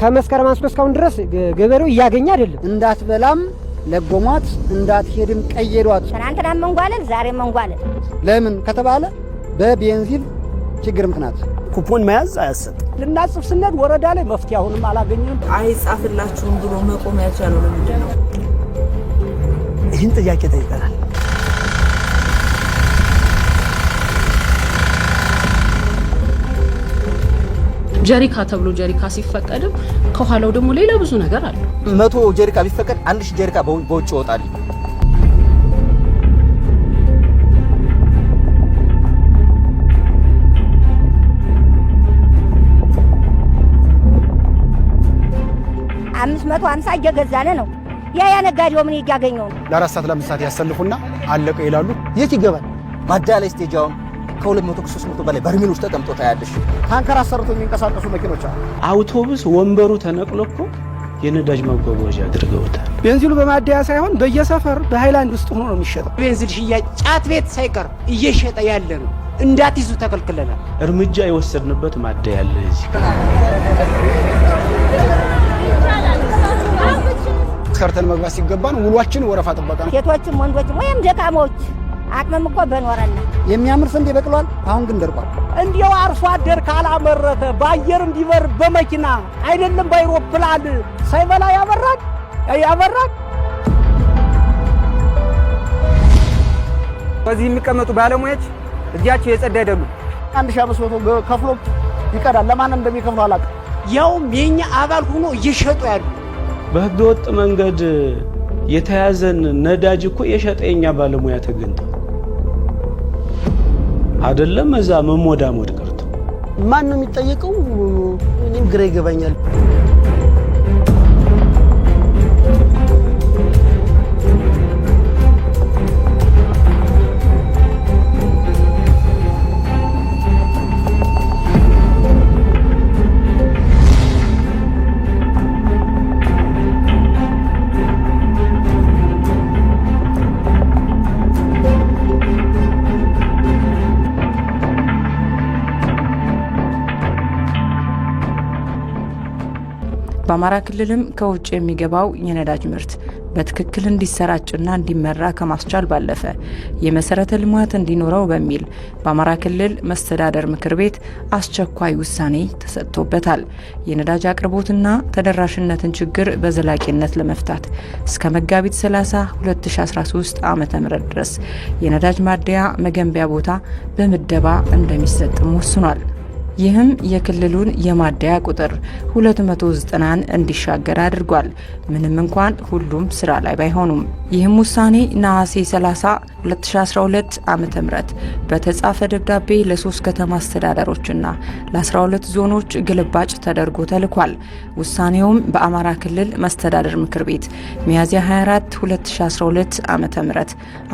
ከመስከረም አንስቶ እስካሁን ድረስ ገበሬው እያገኘ አይደለም። እንዳትበላም ለጎማት እንዳትሄድም ቀየሯት። ትናንትና መንጓለል ዛሬ መንጓለል ለምን ከተባለ በቤንዚን ችግር ምክንያት ኩፖን መያዝ አያሰጥ ልናጽፍ ስንል ወረዳ ላይ መፍትሄ አሁንም አላገኘንም። አይጻፍላችሁም ብሎ መቆም ያቻለው ለምንድን ነው? ይህን ጥያቄ ጠይቀናል። ጀሪካ ተብሎ ጀሪካ ሲፈቀድም ከኋላው ደግሞ ሌላ ብዙ ነገር አለ። 100 ጀሪካ ቢፈቀድ 1000 ጀሪካ በውጭ ይወጣል። አምስት 150 እየገዛነ ነው። ያ ነጋዴው ምን ያገኘው ነው? ለ4 ሰዓት ለ5 ሰዓት ያሰልፉና አለቀ ይላሉ። የት ይገባል? ማዳያ ላይ ስቴጃውን ከ200 ከ300 በላይ በርሜሎች ተቀምጦ ታያለሽ። ታንከር አሰርቶ የሚንቀሳቀሱ መኪኖች አሉ። አውቶቡስ ወንበሩ ተነቅሎ እኮ የነዳጅ ማጓጓዣ አድርገውታል። ቤንዚኑ በማደያ ሳይሆን በየሰፈር በሃይላንድ ውስጥ ሆኖ ነው የሚሸጠው። ቤንዚን ሽያጭ ጫት ቤት ሳይቀር እየሸጠ ያለ ነው። እንዳትይዙ ተከልክለናል። እርምጃ የወሰድንበት ማደያ አለ እዚህ። ሰርተን መግባት ሲገባን ውሏችን ወረፋ ጥበቃ ነው። ሴቶችም ወንዶችም ወይም ደካሞች አቅመም እኮ በኖረና የሚያምር ስንዴ በቅሏል። አሁን ግን ደርቋል። እንዲያው አርሶ አደር ካላመረተ በአየር እንዲበር በመኪና አይደለም በአይሮፕላን ሳይበላ ያበራል። በዚህ የሚቀመጡ ባለሙያዎች እዚያቸው የጸዳ አይደሉም። 1500 ከፍሎ ይቀዳል። ለማን እንደሚከፍሉ አላውቅም። ያውም የኛ አባል ሆኖ እየሸጡ ያሉ በህገወጥ መንገድ የተያዘን ነዳጅ እኮ የሸጠ የኛ ባለሙያ ተገኝቶ አይደለም እዛ መሞዳሞድ ቀርቶ ማን ነው የሚጠየቀው? እኔም ግራ ይገባኛል። በአማራ ክልልም ከውጭ የሚገባው የነዳጅ ምርት በትክክል እንዲሰራጭና እንዲመራ ከማስቻል ባለፈ የመሰረተ ልማት እንዲኖረው በሚል በአማራ ክልል መስተዳደር ምክር ቤት አስቸኳይ ውሳኔ ተሰጥቶበታል። የነዳጅ አቅርቦትና ተደራሽነትን ችግር በዘላቂነት ለመፍታት እስከ መጋቢት 30 2013 ዓ.ም ድረስ የነዳጅ ማደያ መገንቢያ ቦታ በምደባ እንደሚሰጥም ወስኗል። ይህም የክልሉን የማደያ ቁጥር 290ን እንዲሻገር አድርጓል። ምንም እንኳን ሁሉም ስራ ላይ ባይሆኑም ይህም ውሳኔ ነሐሴ 30 2012 ዓ.ም በተጻፈ ደብዳቤ ለ3 ከተማ አስተዳደሮችና ለ12 ዞኖች ግልባጭ ተደርጎ ተልኳል። ውሳኔውም በአማራ ክልል መስተዳደር ምክር ቤት ሚያዝያ 24 2012 ዓ.ም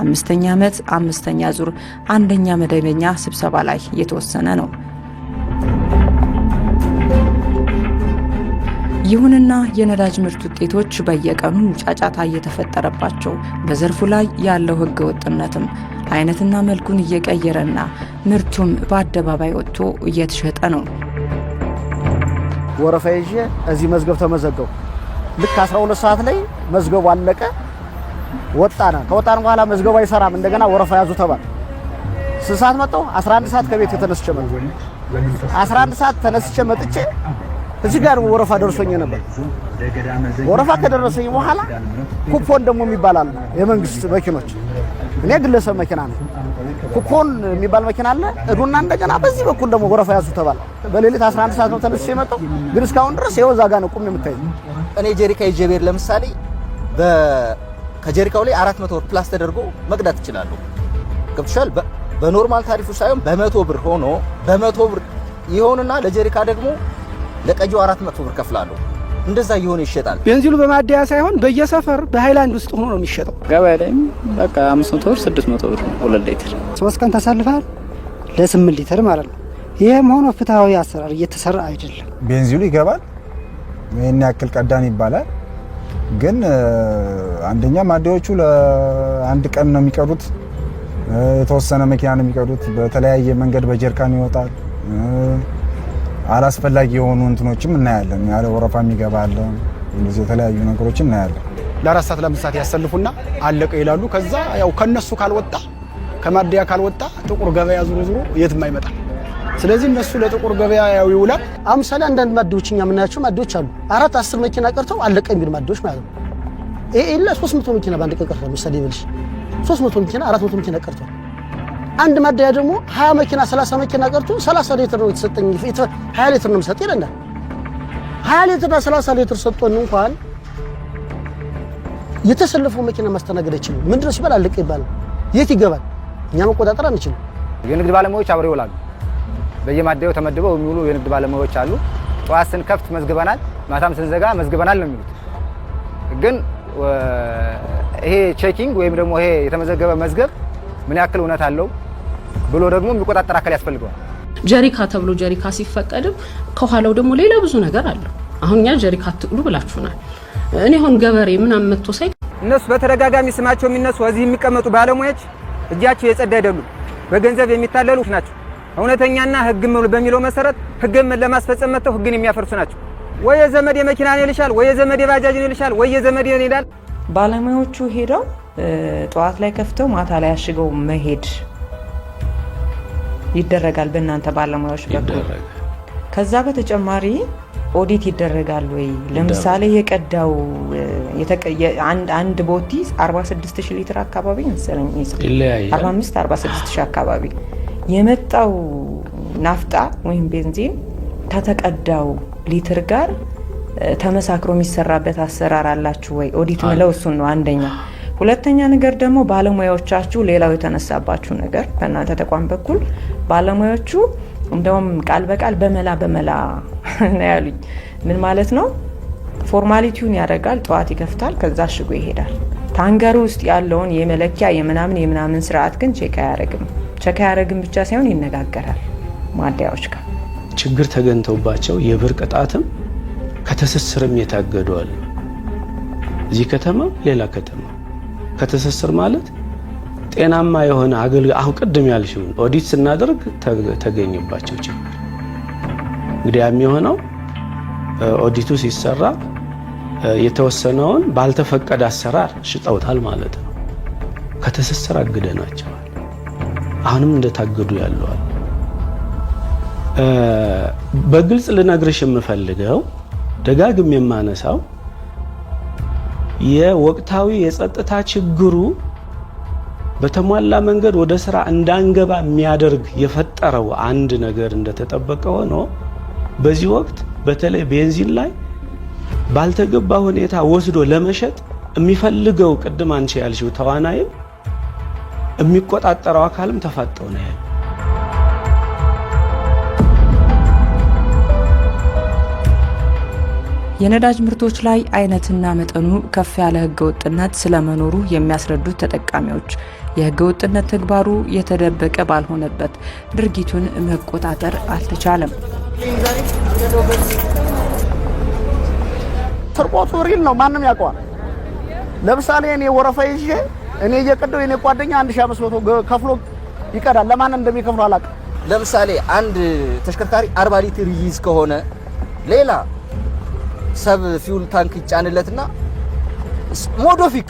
5ኛ ዓመት 5ኛ ዙር 1ኛ መደበኛ ስብሰባ ላይ የተወሰነ ነው። ይሁንና የነዳጅ ምርት ውጤቶች በየቀኑ ጫጫታ እየተፈጠረባቸው በዘርፉ ላይ ያለው ህገ ወጥነትም አይነትና መልኩን እየቀየረና ምርቱም በአደባባይ ወጥቶ እየተሸጠ ነው። ወረፋ ይዤ እዚህ መዝገብ ተመዘገቡ። ልክ 12 ሰዓት ላይ መዝገቡ አለቀ። ወጣና ከወጣን በኋላ መዝገቡ አይሰራም። እንደገና ወረፋ ያዙ ተባለ። 6 ሰዓት መጣሁ። 11 ሰዓት ከቤት ተነስቼ መጣሁ። 11 ሰዓት ተነስቼ መጥቼ እዚህ ጋር ወረፋ ደርሶኝ ነበር። ወረፋ ከደረሰኝ በኋላ ኩፖን ደግሞ የሚባል አለ። የመንግስት መኪኖች እኔ ግለሰብ መኪና ነው። ኩፖን የሚባል መኪና አለ። እዱና እንደገና በዚህ በኩል ደግሞ ወረፋ ያዙ ተባለ። በሌሊት 11 ሰዓት ነው ተነስቼ መጣሁ። ግን እስካሁን ድረስ ይኸው እዛ ጋር ነው ቁም የምታይ። እኔ ጀሪካ ይጀቤር ለምሳሌ ከጀሪካው ላይ 400 ብር ፕላስ ተደርጎ መቅዳት ይችላል። ገብቶሻል? በኖርማል ታሪፉ ሳይሆን በ100 ብር ሆኖ በ100 ብር ይሆንና ለጀሪካ ደግሞ ለቀጂው 400 ብር ከፍላለሁ። እንደዛ ይሆን ይሸጣል። ቤንዚኑ በማደያ ሳይሆን በየሰፈር በሃይላንድ ውስጥ ሆኖ ነው የሚሸጠው። ገበያ ላይ በቃ 500 ብር 600 ብር 2 ሊትር 3 ቀን ተሰልፋል ለ8 ሊትር ማለት ነው። ይሄም ሆኖ ፍትሃዊ አሰራር እየተሰራ አይደለም። ቤንዚኑ ይገባል ምን ያክል ቀዳን ይባላል። ግን አንደኛ ማደያዎቹ ለአንድ ቀን ነው የሚቀሩት። የተወሰነ መኪና ነው የሚቀሩት። በተለያየ መንገድ በጀርካን ይወጣል። አላስፈላጊ የሆኑ እንትኖችም እናያለን። ያለ ወረፋ የሚገባ አለ። እንደዚህ የተለያዩ ነገሮችን እናያለን። ለ4 ሰዓት ለ5 ሰዓት ያሰልፉና አለቀ ይላሉ። ከዛ ያው ከነሱ ካልወጣ ከማደያ ካልወጣ ጥቁር ገበያ ዙሩ የትም አይመጣም። ስለዚህ እነሱ ለጥቁር ገበያ ያው ይውላል። አምሳሌ አንዳንድ ማደዎችኛ የምናያቸው ማደዎች አሉ 4-10 መኪና ቀርተው አለቀ የሚል ማደዎች ማለት ነው። ይሄ ኢላ 300 መኪና ባንድ ቀርተው ምሳሌ ይልሽ 300 መኪና 400 መኪና ቀርተው አንድ ማደያ ደግሞ 20 መኪና 30 መኪና ቀርቶ 30 ሊትር ነው የተሰጠኝ 20 ሊትር ነው የምሰጥ ይለናል። 20 ሊትርና 30 ሊትር ሰጥቶን እንኳን የተሰለፈው መኪና ማስተናገድ አይችልም። ምንድነው ሲባል አለቀ ይባላል። የት ይገባል? እኛ መቆጣጠር አንችልም። የንግድ ባለሙያዎች አብረው ይውላሉ። በየማደያው ተመድበው የሚውሉ የንግድ ባለሙያዎች አሉ። ጠዋት ስንከፍት መዝግበናል፣ ማታም ስንዘጋ መዝግበናል ነው የሚሉት። ግን ይሄ ቼኪንግ ወይም ደግሞ ይሄ የተመዘገበ መዝገብ ምን ያክል እውነት አለው ብሎ ደግሞ የሚቆጣጠር አካል ያስፈልገዋል። ጀሪካ ተብሎ ጀሪካ ሲፈቀድም ከኋላው ደግሞ ሌላ ብዙ ነገር አለ። አሁን ያ ጀሪካ አትቅዱ ብላችሁናል። እኔ አሁን ገበሬ ምናምን መጥቶ ሳይ እነሱ በተደጋጋሚ ስማቸው የሚነሱ እዚህ የሚቀመጡ ባለሙያዎች እጃቸው የጸዳ አይደሉም፣ በገንዘብ የሚታለሉ ናቸው። እውነተኛና ህግ በሚለው መሰረት ህግን ለማስፈጸም መጥተው ህግን የሚያፈርሱ ናቸው። ወይ የዘመድ የመኪና ነው ይልሻል፣ ወይ የዘመድ የባጃጅ ነው ይልሻል፣ ወይ የዘመድ ነው ይላል። ባለሙያዎቹ ሄደው ጠዋት ላይ ከፍተው ማታ ላይ አሽገው መሄድ ይደረጋል በእናንተ ባለሙያዎች በኩል። ከዛ በተጨማሪ ኦዲት ይደረጋል ወይ? ለምሳሌ የቀዳው አንድ ቦቲ 46000 ሊትር አካባቢ መሰለኝ ይላል 45000 አካባቢ የመጣው ናፍጣ ወይም ቤንዚን ከተቀዳው ሊትር ጋር ተመሳክሮ የሚሰራበት አሰራር አላችሁ ወይ? ኦዲት ነው እሱን ነው አንደኛ። ሁለተኛ ነገር ደግሞ ባለሙያዎቻችሁ ሌላው የተነሳባችሁ ነገር በእናንተ ተቋም በኩል ባለሙያዎቹ እንደውም ቃል በቃል በመላ ነው ያሉኝ። ምን ማለት ነው? ፎርማሊቲውን ያደርጋል፣ ጠዋት ይከፍታል፣ ከዛ አሽጎ ይሄዳል። ታንገሩ ውስጥ ያለውን የመለኪያ የምናምን ስርዓት ግን ቼክ አያደርግም ብቻ ሳይሆን ይነጋገራል ማደያዎች ጋር። ችግር ተገንተውባቸው የብር ቅጣትም ከተሰስርም የታገደዋል። እዚህ ከተማ ሌላ ከተማ ከተሰስር ማለት ጤናማ የሆነ አሁን ቅድም ያልሽው ኦዲት ስናደርግ ተገኘባቸው ችግር። እንግዲህ የሚሆነው ኦዲቱ ሲሰራ የተወሰነውን ባልተፈቀደ አሰራር ሽጠውታል ማለት ነው። ከተሰስር አግደናቸዋል። አሁንም እንደታገዱ ያለዋል። በግልጽ ልነግርሽ የምፈልገው ደጋግም የማነሳው የወቅታዊ የጸጥታ ችግሩ በተሟላ መንገድ ወደ ስራ እንዳንገባ የሚያደርግ የፈጠረው አንድ ነገር እንደተጠበቀ ሆኖ በዚህ ወቅት በተለይ ቤንዚን ላይ ባልተገባ ሁኔታ ወስዶ ለመሸጥ የሚፈልገው ቅድም አንቺ ያልሽው ተዋናይም የሚቆጣጠረው አካልም ተፋጠው ነው ያለው። የነዳጅ ምርቶች ላይ አይነትና መጠኑ ከፍ ያለ ህገወጥነት ስለመኖሩ የሚያስረዱት ተጠቃሚዎች የህገወጥነት ተግባሩ የተደበቀ ባልሆነበት ድርጊቱን መቆጣጠር አልተቻለም። ስርቆቱ ሪል ነው፣ ማንም ያውቀዋል። ለምሳሌ እኔ ወረፋ ይዤ እኔ እየቀደው የኔ ጓደኛ 1500 ከፍሎ ይቀዳል። ለማን እንደሚከፍሉ አላውቅም። ለምሳሌ አንድ ተሽከርካሪ 40 ሊትር ይይዝ ከሆነ ሌላ ሰብ ፊውል ታንክ ይጫንለትና ሞዶፊክ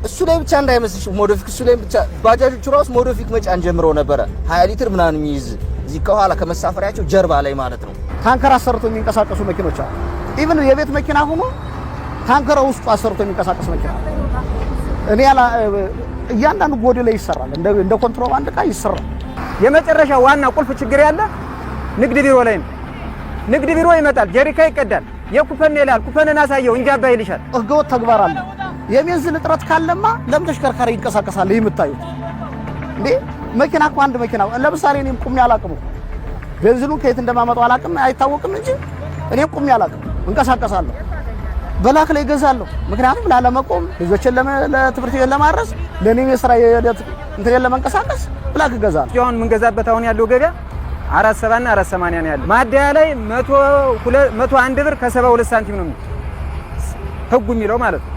እሱ ላይ ብቻ እንዳይመስልሽ፣ ሞዶፊክ እሱ ላይ ብቻ ባጃጆቹ ራስ ሞዶፊክ መጫን ጀምረው ነበረ። 20 ሊትር ምናምን የሚይዝ እዚህ ከኋላ ከመሳፈሪያቸው ጀርባ ላይ ማለት ነው። ታንከር አሰርቶ የሚንቀሳቀሱ መኪኖች አሉ። ኢቭን የቤት መኪና ሆኖ ታንከር ውስጥ አሰርቶ የሚንቀሳቀስ መኪና እኔ እያንዳንዱ ጎዴ ላይ ይሰራል፣ እንደ ኮንትሮባንድ ዕቃ ይሰራል። የመጨረሻ ዋና ቁልፍ ችግር ያለ ንግድ ቢሮ ላይ ነው። ንግድ ቢሮ ይመጣል፣ ጀሪካ ይቀዳል፣ የኩፐን ይላል፣ ኩፐንን አሳየው እንጃባ ይልሻል። ህገወጥ ተግባር አለ። የቤንዚን እጥረት ካለማ ለምን ተሽከርካሪ ይንቀሳቀሳል? የምታዩት እንዴ መኪና እኮ አንድ መኪና ለምሳሌ እኔም ቁሜ አላቅም፣ ቤንዚኑን ከየት እንደማመጣው አላቅም፣ አይታወቅም እንጂ እኔም ቁሜ አላቅም፣ እንቀሳቀሳለሁ። በላክ ላይ ገዛለሁ፣ ምክንያቱም ላለመቆም ልጆችን ለትምህርት ቤት ለማድረስ ለኔም የሥራ የዕለት እንትን ለመንቀሳቀስ ብላክ ገዛለሁ። አሁን ምን ገዛበት አሁን ያለው ገበያ 47 እና 480 ነው ያለው። ማደያ ላይ 101 ብር ከ72 ሳንቲም ነው ህጉ የሚለው ማለት ነው።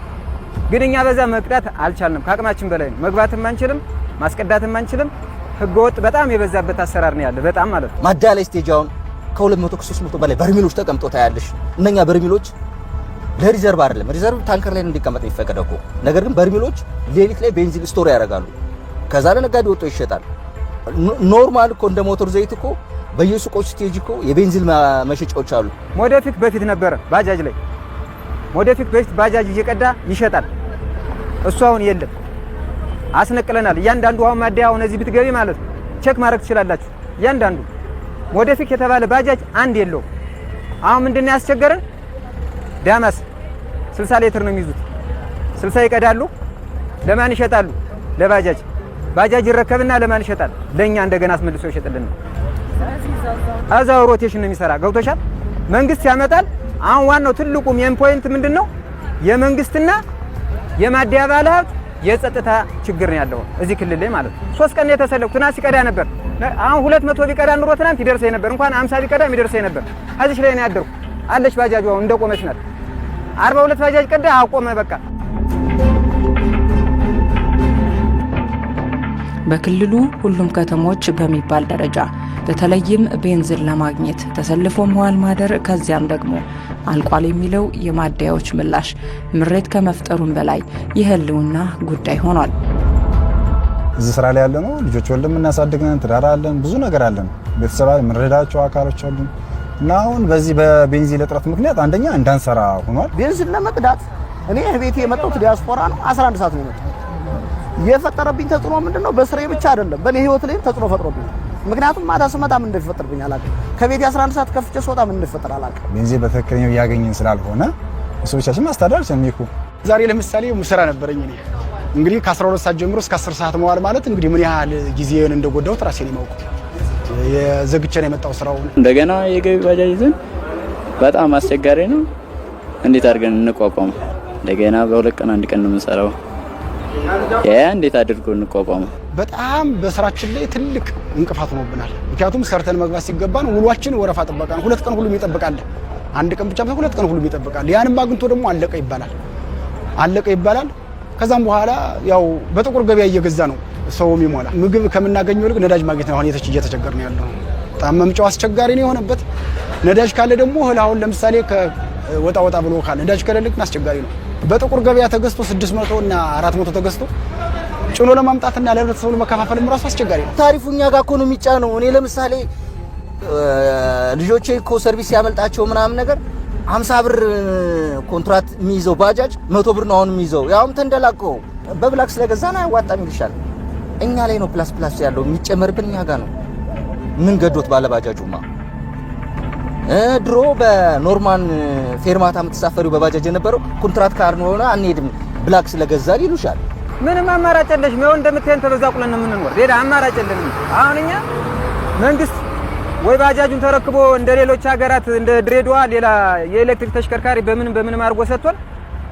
ግን እኛ በዛ መቅዳት አልቻልንም፣ ከአቅማችን በላይ ነው። መግባትም አንችልም፣ ማስቀዳትም አንችልም። ህገወጥ በጣም የበዛበት አሰራር ነው ያለ፣ በጣም ማለት ነው። ማደያ ላይ ስቴጅ አሁን ከ200 ከ300 በላይ በርሚሎች ተቀምጦ ታያለሽ። እነኛ በርሚሎች ለሪዘርቭ አይደለም፣ ሪዘርቭ ታንከር ላይ እንዲቀመጥ ይፈቀደው እኮ። ነገር ግን በርሚሎች ሌሊት ላይ ቤንዚን ስቶር ያደርጋሉ። ከዛ ለነጋዴ ወጥቶ ይሸጣል። ኖርማል እኮ እንደ ሞተር ዘይት እኮ በየሱቆች ስቴጅ እኮ የቤንዚን መሸጫዎች አሉ። ሞዴፊክ በፊት ነበረ ባጃጅ ላይ ሞዴፊክ በፊት ባጃጅ እየቀዳ ይሸጣል። እሱ አሁን የለም፣ አስነቅለናል። እያንዳንዱ አሁን ማደያ አሁን እዚህ ብትገቢ ማለት ነው ቼክ ማድረግ ትችላላችሁ። እያንዳንዱ ሞዴፊክ የተባለ ባጃጅ አንድ የለው። አሁን ምንድነው ያስቸገረን? ዳማስ 60 ሊትር ነው የሚይዙት። 60 ይቀዳሉ። ለማን ይሸጣሉ? ለባጃጅ። ባጃጅ ይረከብና ለማን ይሸጣል? ለኛ እንደገና አስመልሶ ይሸጥልን። አዛው ሮቴሽን ነው የሚሰራ። ገብቶሻል? መንግስት ያመጣል። አሁን ዋናው ትልቁ ሜን ፖይንት ምንድነው? የመንግስትና የማደያ ባለሀብት የጸጥታ ችግር ነው ያለው እዚህ ክልል ላይ ማለት ነው። 3 ቀን የተሰለኩ ትናንት ሲቀዳ ነበር። አሁን 200 ቢቀዳ ኑሮ ትናንት ይደርሰኝ ነበር። እንኳን 50 ቢቀዳ ይደርሰኝ ነበር። እዚህ ላይ ነው ያደርኩ አለች ባጃጅ አሁን እንደቆመች ናት። 42 ባጃጅ ቀዳ አቆመ በቃ። በክልሉ ሁሉም ከተሞች በሚባል ደረጃ በተለይም ቤንዚን ለማግኘት ተሰልፎ መዋል ማደር ከዚያም ደግሞ አልቋል የሚለው የማደያዎች ምላሽ ምሬት ከመፍጠሩም በላይ የህልውና ጉዳይ ሆኗል። እዚህ ስራ ላይ ያለነው ልጆች ወልደን እናሳድገን ትዳር አለን፣ ብዙ ነገር አለን፣ ቤተሰብ የምንረዳቸው አካሎች አሉ እና አሁን በዚህ በቤንዚን እጥረት ምክንያት አንደኛ እንዳንሰራ ሆኗል። ቤንዚን ለመቅዳት እኔ ቤቴ የመጣሁት ዲያስፖራ ነው። 11 ሰዓት ነው የመጣሁት። የፈጠረብኝ ተጽዕኖ ምንድነው? በስሬ ብቻ አይደለም በኔ ህይወት ላይም ተጽዕኖ ፈጥሮብኝ። ምክንያቱም ማታ ስመጣ ምን እንደሚፈጠርብኝ አላውቅም። ከቤቴ 11 ሰዓት ከፍቼ ስወጣ ምን እንደሚፈጠር አላውቅም። ቤንዚን በትክክለኛው ያገኘን ስላልሆነ እሱ ብቻችን ማስተዳደር ሰሚኩ። ዛሬ ለምሳሌ ሙስራ ነበረኝ እኔ እንግዲህ ከ12 ሰዓት ጀምሮ እስከ 10 ሰዓት መዋል ማለት እንግዲህ ምን ያህል ጊዜን እንደጎዳሁት ራሴ ነው የማውቀው። የዘግቼ ነው የመጣው ስራው። እንደገና የገቢ ባጃጅ ይዘን በጣም አስቸጋሪ ነው። እንዴት አድርገን እንቋቋም? እንደገና በሁለት ቀን አንድ ቀን ነው የምንሰራው። እንዴት አድርጎ እንቋቋመው? በጣም በስራችን ላይ ትልቅ እንቅፋት ሆኖብናል። ምክንያቱም ሰርተን መግባት ሲገባን ውሏችን ወረፋ ጥበቃ ነው። 2 ቀን ሁሉም ይጠብቃል። አንድ ቀን ብቻ 2 ቀን ሁሉም ይጠብቃል። ያንም አግኝቶ ደግሞ አለቀ ይባላል። ከዛም በኋላ ያው በጥቁር ገበያ እየገዛ ነው ሰው የሚሞላ። ምግብ ከምናገኘው ልክ ነዳጅ ማግኘት ነው አሁን እየተቸገርን ያለው። በጣም መምጫው አስቸጋሪ ነው የሆነበት። ነዳጅ ካለ ደግሞ አሁን ለምሳሌ ወጣ ብሎ ካለ ነዳጅ ከሌለ ግን አስቸጋሪ ነው። በጥቁር ገበያ ተገዝቶ 600 እና 400 ተገዝቶ ጭኖ ለማምጣትና ለህብረተሰቡ ለመከፋፈልም ራሱ አስቸጋሪ ነው። ታሪፉ እኛ ጋር እኮ ነው የሚጫነው። እኔ ለምሳሌ ልጆቼ እኮ ሰርቪስ ያመልጣቸው ምናምን ነገር 50 ብር ኮንትራት የሚይዘው ባጃጅ 100 ብር ነው አሁን የሚይዘው። ያውም ተንደላቆ በብላክ ስለገዛና ያዋጣም ይልሻል። እኛ ላይ ነው ፕላስ ያለው የሚጨመርብን እኛ ጋር ነው። ምን ገዶት ባለ ባጃጁማ ድሮ በኖርማን ፌርማታ የምትሳፈሪው በባጃጅ የነበረው ኮንትራት ካር ነው ሆነ አንሄድም ብላክ ስለገዛል ይሉሻል። ምንም አማራጭ የለሽም። ይኸው እንደምትሄን ተበዛቁለን ነው የምንኖር። ሌላ አማራጭ የለንም። አሁን እኛ መንግስት ወይ ባጃጁን ተረክቦ እንደ ሌሎች ሀገራት እንደ ድሬዳዋ ሌላ የኤሌክትሪክ ተሽከርካሪ በምንም አድርጎ ሰጥቶን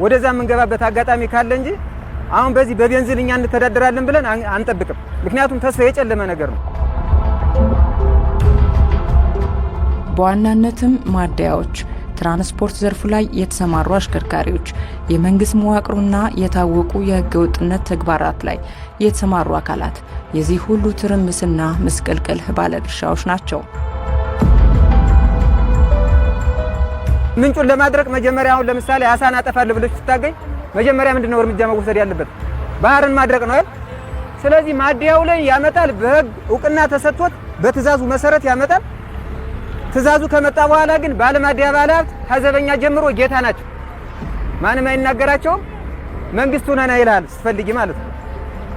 ወደዛ የምንገባበት አጋጣሚ ካለ እንጂ አሁን በዚህ በቤንዚን እኛ እንተዳደራለን ብለን አንጠብቅም። ምክንያቱም ተስፋ የጨለመ ነገር ነው። በዋናነትም ማደያዎች፣ ትራንስፖርት ዘርፉ ላይ የተሰማሩ አሽከርካሪዎች፣ የመንግስት መዋቅሩና የታወቁ የህገ ወጥነት ተግባራት ላይ የተሰማሩ አካላት የዚህ ሁሉ ትርምስና ምስቅልቅል ባለድርሻዎች ናቸው። ምንጩን ለማድረቅ መጀመሪያ አሁን ለምሳሌ አሳን አጠፋለሁ ብለሽ ስታገኝ መጀመሪያ ምንድነው እርምጃ መወሰድ ያለበት? ባህርን ማድረቅ ነው አይደል? ስለዚህ ማደያው ላይ ያመጣል። በህግ እውቅና ተሰጥቶት በትእዛዙ መሰረት ያመጣል። ትእዛዙ ከመጣ በኋላ ግን ባለማደያ ባለሀብት ከዘበኛ ጀምሮ ጌታ ናቸው። ማንም አይናገራቸውም። መንግስቱ ነና ይላል ስትፈልጊ ማለት ነው።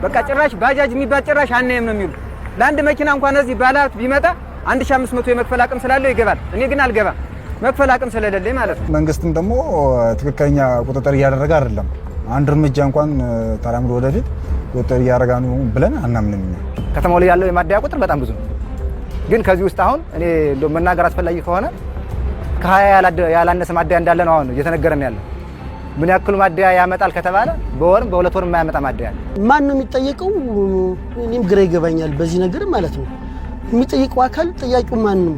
በቃ ጭራሽ ባጃጅ የሚባል ጭራሽ አናየም ነው የሚሉ። ለአንድ መኪና እንኳን እዚህ ባለሀብት ቢመጣ 1500 የመክፈል አቅም ስላለው ይገባል። እኔ ግን አልገባም መክፈል አቅም ስለሌለኝ ማለት ነው። መንግስትም ደግሞ ትክክለኛ ቁጥጥር እያደረገ አይደለም። አንድ እርምጃ እንኳን ተራምዶ ወደፊት ቁጥጥር እያደረጋ ነው ብለን አናምንም። ከተማው ላይ ያለው የማደያ ቁጥር በጣም ብዙ ነው። ግን ከዚህ ውስጥ አሁን እኔ መናገር አስፈላጊ ከሆነ ከ20 ያላነሰ ማደያ እንዳለ ነው አሁን እየተነገረን ያለው። ምን ያክሉ ማደያ ያመጣል ከተባለ በወርም በሁለት ወርም የማያመጣ ማደያ አለ። ማን ነው የሚጠየቀው? እኔም ግራ ይገባኛል በዚህ ነገር ማለት ነው። የሚጠየቀው አካል ጠያቂው ማን ነው?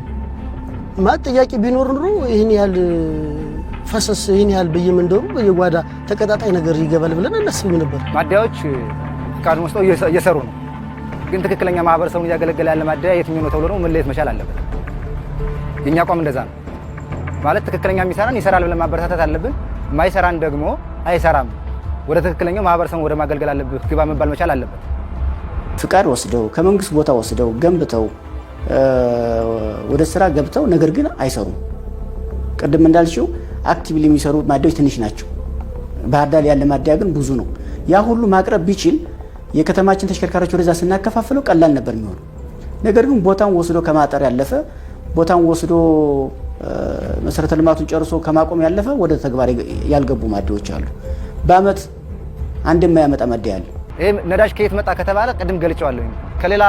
ማለት ጥያቄ ቢኖር ኑሮ ይሄን ያህል ፈሰስ ይሄን ያህል በየመንደሩ በየጓዳ ተቀጣጣይ ነገር ይገባል ብለን አናስብም ነበር። ማደያዎች ፍቃዱን ወስደው እየሰሩ ነው። ግን ትክክለኛ ማህበረሰቡን እያገለገለ ያለ ማደያ የትኛው ነው ተብሎ ነው መለየት መቻል አለበት። የኛ አቋም እንደዛ ነው ማለት ትክክለኛ የሚሰራን ይሰራል ብለን ማበረታታት አለብን። ማይሰራን ደግሞ አይሰራም ወደ ትክክለኛው ማህበረሰቡ ወደ ማገልገል አለብህ ግባ መባል መቻል አለበት። ፍቃድ ወስደው ከመንግስት ቦታ ወስደው ገንብተው ወደ ስራ ገብተው ነገር ግን አይሰሩም። ቅድም እንዳልሽው አክቲቭሊ የሚሰሩ ማደያዎች ትንሽ ናቸው። ባህር ዳር ያለ ማደያ ግን ብዙ ነው። ያ ሁሉ ማቅረብ ቢችል የከተማችን ተሽከርካሪዎች ወደዛ ስናከፋፍለው ቀላል ነበር የሚሆነው። ነገር ግን ቦታውን ወስዶ ከማጠር ያለፈ ቦታውን ወስዶ መሰረተ ልማቱን ጨርሶ ከማቆም ያለፈ ወደ ተግባር ያልገቡ ማደያዎች አሉ። በአመት አንድ የማያመጣ ማደያ አለ። ይሄ ነዳጅ ከየት መጣ ከተባለ ቅድም ገልጬዋለሁ። ከሌላ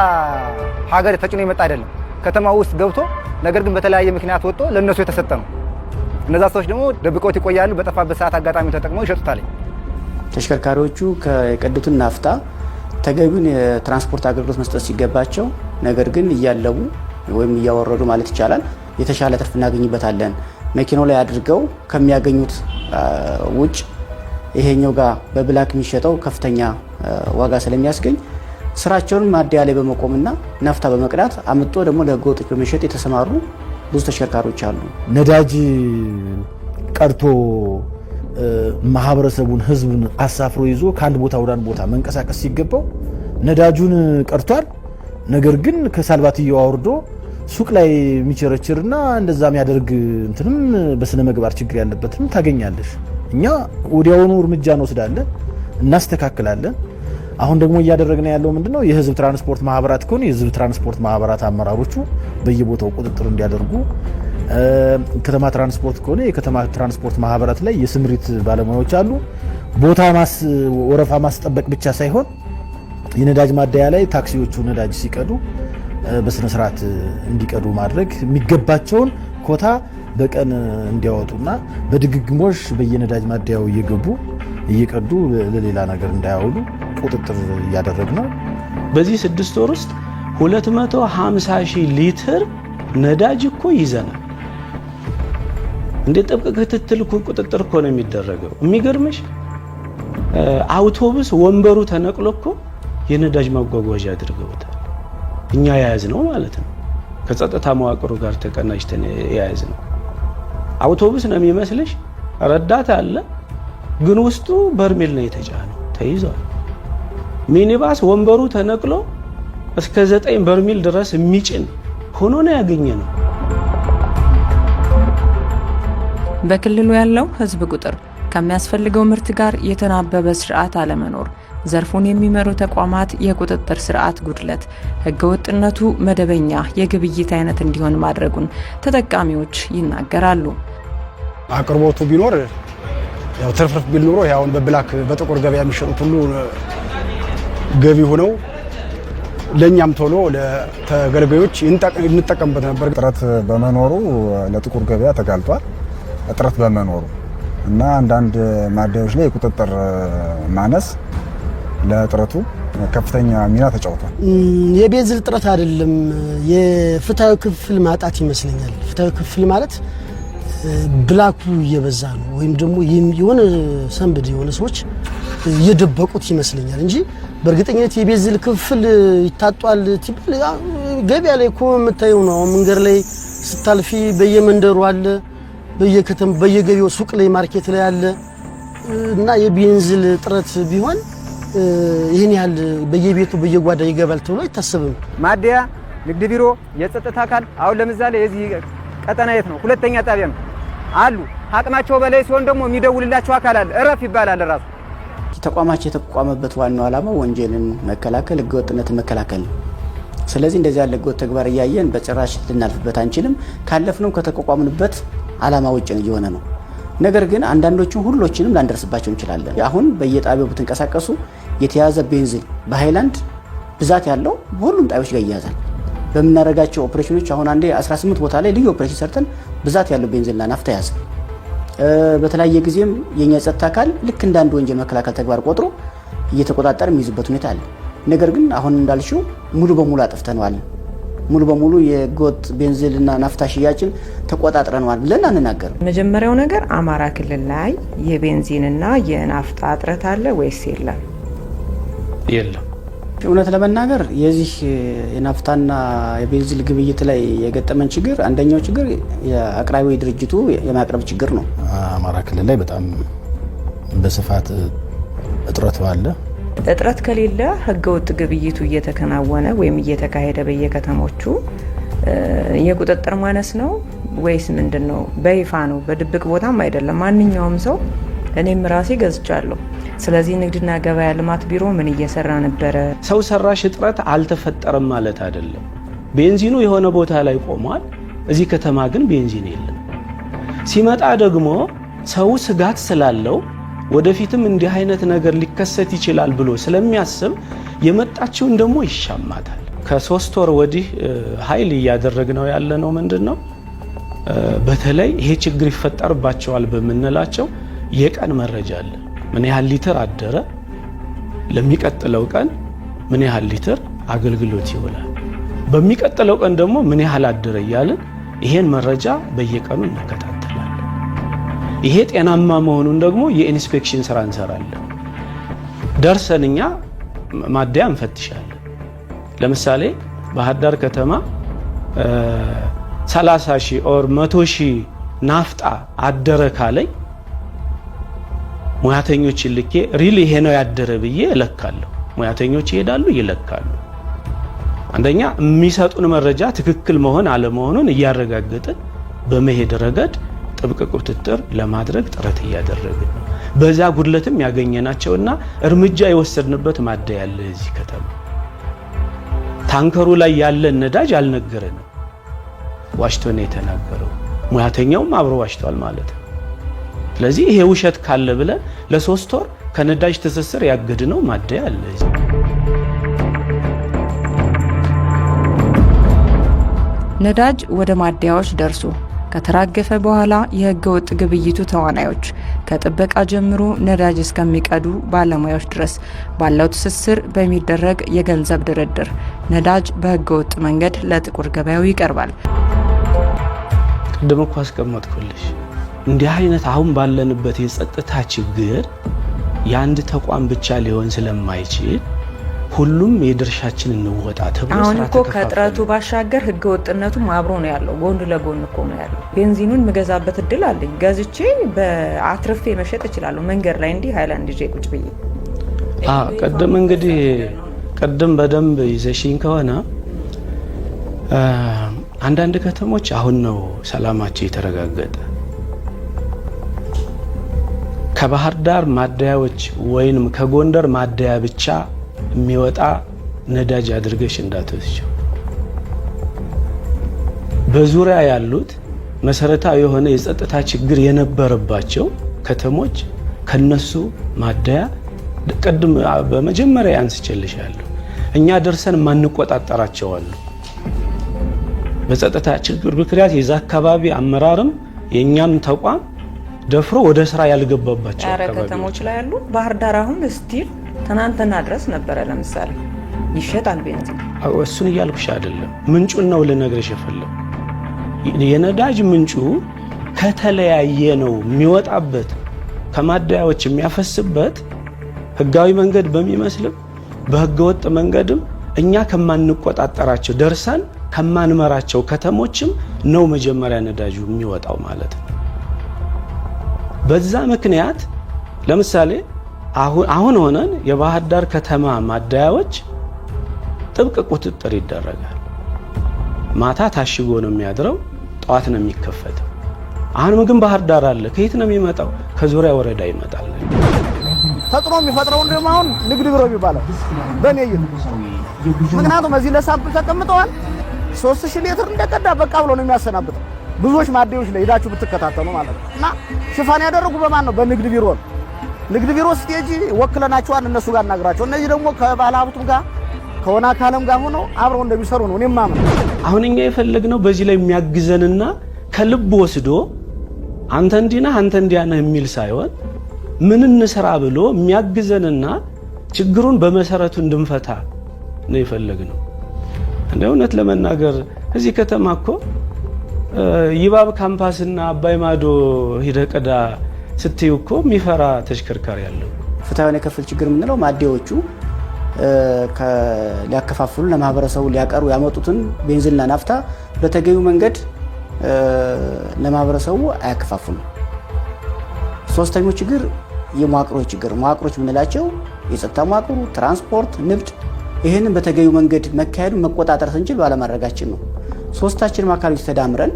ሀገር ተጭኖ የመጣ አይደለም። ከተማው ውስጥ ገብቶ ነገር ግን በተለያየ ምክንያት ወጥቶ ለነሱ የተሰጠ ነው። እነዛ ሰዎች ደግሞ ደብቀውት ይቆያሉ። በጠፋበት ሰዓት አጋጣሚ ተጠቅመው ይሸጡታል። ተሽከርካሪዎቹ ከቀዱትን ናፍታ ተገቢውን የትራንስፖርት አገልግሎት መስጠት ሲገባቸው ነገር ግን እያለቡ ወይም እያወረዱ ማለት ይቻላል የተሻለ ትርፍ እናገኝበታለን መኪናው ላይ አድርገው ከሚያገኙት ውጭ ይሄኛው ጋር በብላክ የሚሸጠው ከፍተኛ ዋጋ ስለሚያስገኝ ስራቸውን ማደያ ላይ በመቆምና ናፍታ በመቅዳት አምጦ ደግሞ ለህገወጦች በመሸጥ የተሰማሩ ብዙ ተሽከርካሪዎች አሉ። ነዳጅ ቀርቶ ማህበረሰቡን ህዝቡን አሳፍሮ ይዞ ከአንድ ቦታ ወደ አንድ ቦታ መንቀሳቀስ ሲገባው ነዳጁን ቀርቷል። ነገር ግን ከሳልባትየው አውርዶ ሱቅ ላይ የሚቸረችርና እንደዛ የሚያደርግ እንትንም በስነ ምግባር ችግር ያለበትም ታገኛለሽ። እኛ ወዲያውኑ እርምጃ እንወስዳለን፣ እናስተካክላለን። አሁን ደግሞ እያደረግን ያለው ምንድነው የህዝብ ትራንስፖርት ማህበራት ከሆነ የህዝብ ትራንስፖርት ማህበራት አመራሮቹ በየቦታው ቁጥጥር እንዲያደርጉ፣ ከተማ ትራንስፖርት ከሆነ የከተማ ትራንስፖርት ማህበራት ላይ የስምሪት ባለሙያዎች አሉ። ቦታ ወረፋ ማስጠበቅ ብቻ ሳይሆን የነዳጅ ማደያ ላይ ታክሲዎቹ ነዳጅ ሲቀዱ በስነ ስርዓት እንዲቀዱ ማድረግ፣ የሚገባቸውን ኮታ በቀን እንዲያወጡና በድግግሞሽ በየነዳጅ ማደያው እየቀዱ ለሌላ ነገር እንዳያውሉ ቁጥጥር እያደረግን ነው። በዚህ 6 ወር ውስጥ 250,000 ሊትር ነዳጅ እኮ ይዘናል። እንደ ጥብቅ ክትትል ቁጥጥር እኮ ነው የሚደረገው። የሚገርምሽ አውቶቡስ ወንበሩ ተነቅሎ እኮ የነዳጅ ማጓጓዣ አድርገውታል። እኛ የያዝ ነው ማለት ነው። ከጸጥታ መዋቅሩ ጋር ተቀናጅተን የያዝ ነው። አውቶቡስ ነው የሚመስልሽ፣ ረዳት አለ፣ ግን ውስጡ በርሜል ነው የተጫነው፣ ተይዟል። ሚኒባስ ወንበሩ ተነቅሎ እስከ 9 በርሜል ድረስ የሚጭን ሆኖ ነው ያገኘነው። በክልሉ ያለው ህዝብ ቁጥር ከሚያስፈልገው ምርት ጋር የተናበበ ስርዓት አለመኖር፣ ዘርፉን የሚመሩ ተቋማት የቁጥጥር ስርዓት ጉድለት፣ ህገወጥነቱ መደበኛ የግብይት አይነት እንዲሆን ማድረጉን ተጠቃሚዎች ይናገራሉ። አቅርቦቱ ቢኖር ያው ትርፍርፍ ቢል ኖሮ ያው በብላክ በጥቁር ገበያ የሚሸጡት ሁሉ ገቢ ሆነው ለኛም ቶሎ ለተገልጋዮች እንጠቀምበት ነበር። እጥረት በመኖሩ ለጥቁር ገበያ ተጋልጧል። እጥረት በመኖሩ እና አንዳንድ ማደያዎች ላይ የቁጥጥር ማነስ ለጥረቱ ከፍተኛ ሚና ተጫውቷል። የቤንዚን እጥረት አይደለም፣ የፍትሃዊ ክፍል ማጣት ይመስለኛል። ፍትሃዊ ክፍል ማለት ብላኩ እየበዛ ነው ወይም ደግሞ የሆነ ሰንበድ የሆነ ሰዎች እየደበቁት ይመስለኛል እንጂ በእርግጠኝነት የቤንዚን ክፍል ይታጧል ትብል ገበያ ላይ እኮ የምታየው ነው። መንገድ ላይ ስታልፊ በየመንደሩ አለ፣ በየከተማ በየገበያው ሱቅ ላይ ማርኬት ላይ አለ እና የቤንዚን እጥረት ቢሆን ይህን ያህል በየቤቱ በየጓዳ ይገባል ተብሎ አይታሰብም። ማደያ፣ ንግድ ቢሮ፣ የጸጥታ አካል አሁን ለምሳሌ የዚህ ቀጠና የት ነው? 2ኛ ጣቢያ ነው አሉ። አቅማቸው በላይ ሲሆን ደግሞ የሚደውልላቸው አካል አለ፣ እረፍ ይባላል። ራሱ ተቋማችን የተቋቋመበት ዋናው ዓላማ ወንጀልን መከላከል፣ ህገወጥነትን መከላከል ነው። ስለዚህ እንደዚህ ያለ ህገወጥ ተግባር እያየን በጭራሽ ልናልፍበት አንችልም። ካለፍነው ከተቋቋምንበት ዓላማ ውጭ እየሆነ ነው። ነገር ግን አንዳንዶቹ ሁሎችንም ላንደርስባቸው እንችላለን። አሁን በየጣቢያው ብትንቀሳቀሱ የተያዘ ቤንዚን በሃይላንድ ብዛት ያለው በሁሉም ጣቢያዎች ጋር ይያዛል። በምናደርጋቸው ኦፕሬሽኖች አሁን አንዴ 18 ቦታ ላይ ልዩ ኦፕሬሽን ሰርተን ብዛት ያለው ቤንዚንና ናፍታ ያዘ። በተለያየ ጊዜም የኛ ጸጥታ አካል ልክ እንደ አንድ ወንጀል መከላከል ተግባር ቆጥሮ እየተቆጣጠረ የሚይዝበት ሁኔታ አለ። ነገር ግን አሁን እንዳልሽው ሙሉ በሙሉ አጥፍተነዋል፣ ሙሉ በሙሉ የህገወጥ ቤንዚንና ናፍታ ሽያጭን ተቆጣጥረነዋል ብለን አንናገርም። መጀመሪያው ነገር አማራ ክልል ላይ የቤንዚንና የናፍታ እጥረት አለ ወይስ የለም? የለም። እውነት ለመናገር የዚህ የናፍታና የቤንዚን ግብይት ላይ የገጠመን ችግር አንደኛው ችግር የአቅራቢ ድርጅቱ የማቅረብ ችግር ነው። አማራ ክልል ላይ በጣም በስፋት እጥረት አለ። እጥረት ከሌለ ህገወጥ ግብይቱ እየተከናወነ ወይም እየተካሄደ በየከተሞቹ የቁጥጥር ማነስ ነው ወይስ ምንድነው? በይፋ ነው፣ በድብቅ ቦታም አይደለም። ማንኛውም ሰው እኔም ራሴ ገዝቻለሁ። ስለዚህ ንግድና ገበያ ልማት ቢሮ ምን እየሰራ ነበረ? ሰው ሰራሽ እጥረት አልተፈጠረም ማለት አይደለም። ቤንዚኑ የሆነ ቦታ ላይ ቆሟል። እዚህ ከተማ ግን ቤንዚን የለም። ሲመጣ ደግሞ ሰው ስጋት ስላለው ወደፊትም እንዲህ አይነት ነገር ሊከሰት ይችላል ብሎ ስለሚያስብ የመጣችውን ደግሞ ይሻማታል። ከ3 ወር ወዲህ ኃይል እያደረግነው ያለነው ምንድነው? በተለይ ይሄ ችግር ይፈጠርባቸዋል በመነላቸው የቀን መረጃ አለ። ምን ያህል ሊትር አደረ፣ ለሚቀጥለው ቀን ምን ያህል ሊትር አገልግሎት ይውላል፣ በሚቀጥለው ቀን ደግሞ ምን ያህል አደረ እያልን ይሄን መረጃ በየቀኑ እንከታተላለን። ይሄ ጤናማ መሆኑን ደግሞ የኢንስፔክሽን ስራ እንሰራለን። ደርሰን እኛ ማደያ እንፈትሻለን። ለምሳሌ ባህር ዳር ከተማ 30,000 ኦር 100,000 ናፍጣ አደረ ካለኝ ሙያተኞችን ልኬ ሪል ይሄ ነው ያደረ ብዬ እለካለሁ። ሙያተኞች ይሄዳሉ ይለካሉ። አንደኛ የሚሰጡን መረጃ ትክክል መሆን አለመሆኑን እያረጋገጥን በመሄድ ረገድ ጥብቅ ቁጥጥር ለማድረግ ጥረት እያደረግን ነው። በዛ ጉድለትም ያገኘናቸውና እርምጃ የወሰድንበት ማደያ ያለ እዚህ ከተማ ታንከሩ ላይ ያለ ነዳጅ አልነገረንም። ዋሽቶ ነው የተናገረው። ሙያተኛውም አብሮ ዋሽቷል ማለት ነው። ስለዚህ ይሄ ውሸት ካለ ብለን ለ3 ወር ከነዳጅ ትስስር ያገድነው ማደያ አለ። ነዳጅ ወደ ማደያዎች ደርሶ ከተራገፈ በኋላ የህገ ወጥ ግብይቱ ተዋናዮች ከጥበቃ ጀምሮ ነዳጅ እስከሚቀዱ ባለሙያዎች ድረስ ባለው ትስስር በሚደረግ የገንዘብ ድርድር ነዳጅ በህገ ወጥ መንገድ ለጥቁር ገበያው ይቀርባል። ቅድም እኮ አስቀመጥኩልሽ። እንዲህ አይነት አሁን ባለንበት የጸጥታ ችግር የአንድ ተቋም ብቻ ሊሆን ስለማይችል ሁሉም የድርሻችን እንወጣ ተብሎ አሁን እኮ ከጥረቱ ባሻገር ህገ ወጥነቱም አብሮ ነው ያለው። ጎን ለጎን እኮ ነው ያለው። ቤንዚኑን ምገዛበት እድል አለኝ። ገዝቼ በአትርፌ መሸጥ እችላለሁ። መንገድ ላይ እንዲህ ሃይላንድ ይዤ ቁጭ ብዬ ቀደም እንግዲህ ቀደም በደንብ ይዘሽኝ ከሆነ አንዳንድ ከተሞች አሁን ነው ሰላማቸው የተረጋገጠ። ከባህር ዳር ማደያዎች ወይንም ከጎንደር ማደያ ብቻ የሚወጣ ነዳጅ አድርገሽ እንዳትወስጂው። በዙሪያ ያሉት መሰረታዊ የሆነ የጸጥታ ችግር የነበረባቸው ከተሞች ከነሱ ማደያ ቀድም በመጀመሪያ አንስቼልሻለሁ። እኛ ደርሰን ማንቆጣጠራቸው አሉ። በጸጥታ ችግር ምክንያት የዛ አካባቢ አመራርም የኛም ተቋም ደፍሮ ወደ ስራ ያልገባባቸው ከተሞች ላይ ያሉ ባህር ዳር አሁን ስቲል ትናንትና ድረስ ነበረ። ለምሳሌ ይሸጣል ቤንዚን። እሱን እያልኩሽ አይደለም፣ ምንጩን ነው ልነግርሽ የፈለኩ። የነዳጅ ምንጩ ከተለያየ ነው የሚወጣበት። ከማደያዎች የሚያፈስበት ህጋዊ መንገድ በሚመስልም በህገወጥ መንገድም እኛ ከማንቆጣጠራቸው ደርሰን ከማንመራቸው ከተሞችም ነው መጀመሪያ ነዳጁ የሚወጣው ማለት ነው። በዛ ምክንያት ለምሳሌ አሁን ሆነን የባህር ዳር ከተማ ማደያዎች ጥብቅ ቁጥጥር ይደረጋል። ማታ ታሽጎ ነው የሚያድረው፣ ጠዋት ነው የሚከፈተው። አሁን ምግብ ባህር ዳር አለ። ከየት ነው የሚመጣው? ከዙሪያ ወረዳ ይመጣል። ተጽዕኖ የሚፈጥረው እንደውም አሁን ንግድ ቢሮ የሚባለው በእኔ ይል ምክንያቱም እዚህ ለሳምፕል ተቀምጠዋል። 3000 ሊትር እንደቀዳ በቃ ብሎ ነው የሚያሰናብተው። ብዙዎች ማደያዎች ላይ ሄዳችሁ ብትከታተሉ ማለት ነው። እና ሽፋን ያደረጉ በማን ነው? በንግድ ቢሮ ነው። ንግድ ቢሮ ስቴጂ ወክለናቸዋል፣ እነሱ ጋር እናግራቸው። እነዚህ ደግሞ ከባለ ሀብቱም ጋር ከሆነ አካልም ጋር ሆነው አብረው እንደሚሰሩ ነው እኔም ማምን። አሁን እኛ የፈለግነው በዚህ ላይ የሚያግዘንና ከልብ ወስዶ አንተ እንዲህ ነህ አንተ እንዲያ ነህ የሚል ሳይሆን ምን እንስራ ብሎ የሚያግዘንና ችግሩን በመሰረቱ እንድንፈታ ነው የፈለግነው። እንደ እውነት ለመናገር እዚህ ከተማ እኮ ይባብ ካምፓስና አባይ ማዶ ሂደቀዳ ስትዩ እኮ የሚፈራ ተሽከርካሪ ያለው። ፍትሃዊ የክፍል ችግር የምንለው ማደያዎቹ ሊያከፋፍሉ ለማህበረሰቡ ሊያቀሩ ያመጡትን ቤንዚንና ናፍታ በተገቢው መንገድ ለማህበረሰቡ አያከፋፍሉ። ሶስተኛው ችግር የመዋቅሮች ችግር። መዋቅሮች የምንላቸው የጸጥታ መዋቅሩ፣ ትራንስፖርት፣ ንግድ ይህንን በተገቢው መንገድ መካሄዱ መቆጣጠር ስንችል ባለማድረጋችን ነው። ሶስታችንም አካሎች ተዳምረን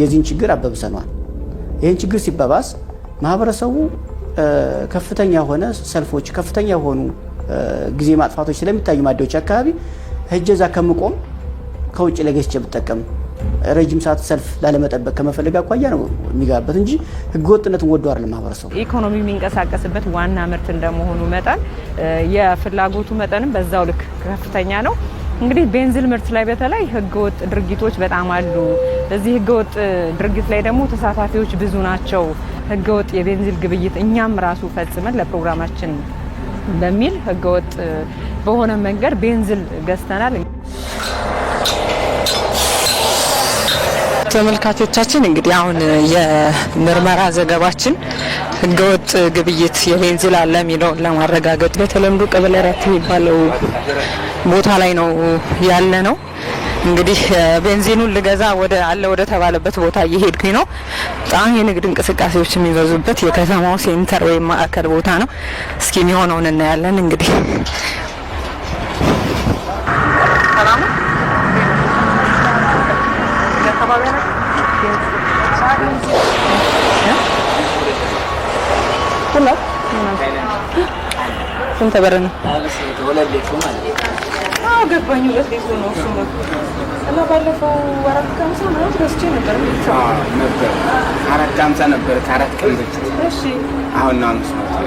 የዚህን ችግር አበብሰናል። ይህን ችግር ሲባባስ ማህበረሰቡ ከፍተኛ የሆነ ሰልፎች፣ ከፍተኛ የሆኑ ጊዜ ማጥፋቶች ስለሚታዩ ማደያዎች አካባቢ ህጀዛ ከምቆም ከውጭ ለገዝቼ ብጠቀም ረጅም ሰዓት ሰልፍ ላለመጠበቅ ከመፈለግ አኳያ ነው የሚጋበት እንጂ ህገወጥነትን ወዶ አይደለም ማህበረሰቡ። ኢኮኖሚ የሚንቀሳቀስበት ዋና ምርት እንደመሆኑ መጠን የፍላጎቱ መጠንም በዛው ልክ ከፍተኛ ነው። እንግዲህ ቤንዚን ምርት ላይ በተለይ ህገወጥ ድርጊቶች በጣም አሉ። በዚህ ህገወጥ ድርጊት ላይ ደግሞ ተሳታፊዎች ብዙ ናቸው። ህገወጥ የቤንዚን ግብይት እኛም ራሱ ፈጽመን ለፕሮግራማችን በሚል ህገወጥ በሆነ መንገድ ቤንዚን ገዝተናል። ተመልካቾቻችን እንግዲህ አሁን የምርመራ ዘገባችን ህገወጥ ግብይት የቤንዚን አለ የሚለውን ለማረጋገጥ በተለምዶ ቀበሌ 4 የሚባለው ቦታ ላይ ነው ያለ ነው። እንግዲህ ቤንዚኑን ልገዛ ወደ ተባለበት ቦታ እየሄድኩኝ ነው። በጣም የንግድ እንቅስቃሴዎች የሚበዙበት የከተማው ሴንተር ወይም ማዕከል ቦታ ነው። እስኪ የሚሆነውን እናያለን። እንግዲህ ሰላም ስንት ብር ነው? ገባኝ። 2 ሊትር ነው እሱ ነው። እና ባለፈው 450 ነው ገዝቼ ነበር። 450 ነበር ከ4 ቀን በፊት። እሺ አሁን ነው 500።